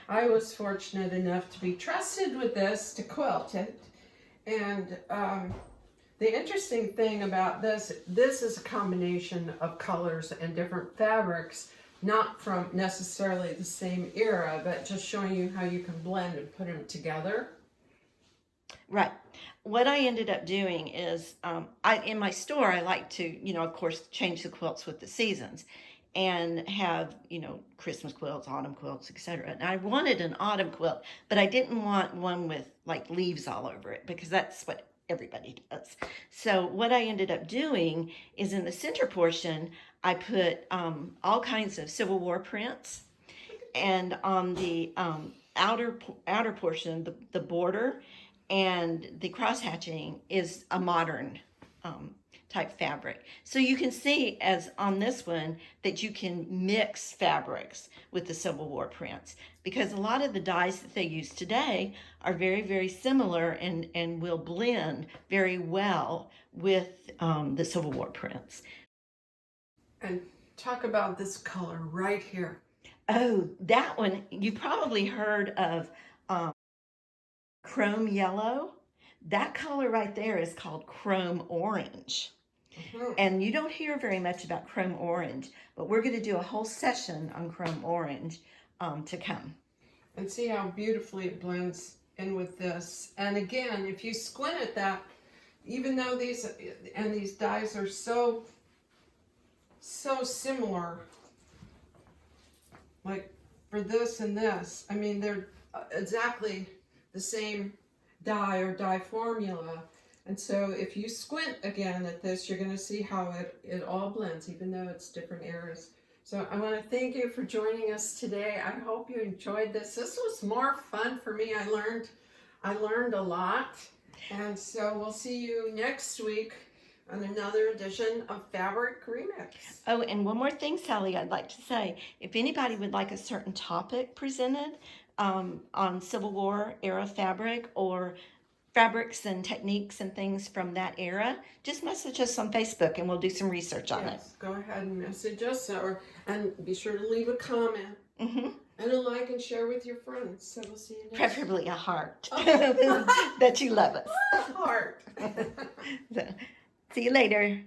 I was fortunate enough to be trusted with this to quilt it. And the interesting thing about this is a combination of colors and different fabrics, not from necessarily the same era, but just showing you how you can blend and put them together. Right. What I ended up doing is, in my store, I like to, of course, change the quilts with the seasons and have, Christmas quilts, autumn quilts, etc. And I wanted an autumn quilt, but I didn't want one with like leaves all over it because that's what everybody does. So what I ended up doing is in the center portion, I put all kinds of Civil War prints, and on the outer portion, the border and the cross hatching is a modern type fabric. So you can see, as on this one, that you can mix fabrics with the Civil War prints, because a lot of the dyes that they use today are very, very similar and will blend very well with the Civil War prints. And talk about this color right here. Oh, that one, you probably heard of chrome yellow. That color right there is called chrome orange. Mm-hmm. And you don't hear very much about chrome orange, but we're going to do a whole session on chrome orange to come. And see how beautifully it blends in with this. And again, if you squint at that, even though these dyes are so similar, like for this and this, I mean, they're exactly the same dye or dye formula. And so if you squint again at this, you're going to see how it all blends, even though it's different eras. So I want to thank you for joining us today. I hope you enjoyed this. This was more fun for me. I learned a lot. And so we'll see you next week on another edition of Fabric Remix. Oh, and one more thing, Sally, I'd like to say. If anybody would like a certain topic presented on Civil War era fabric, or fabrics and techniques and things from that era, just message us on Facebook and we'll do some research on it. Go ahead and message us, and be sure to leave a comment. Mm-hmm. And a like and share with your friends. So we'll see you next Preferably a heart. That you love us. Heart. So, see you later.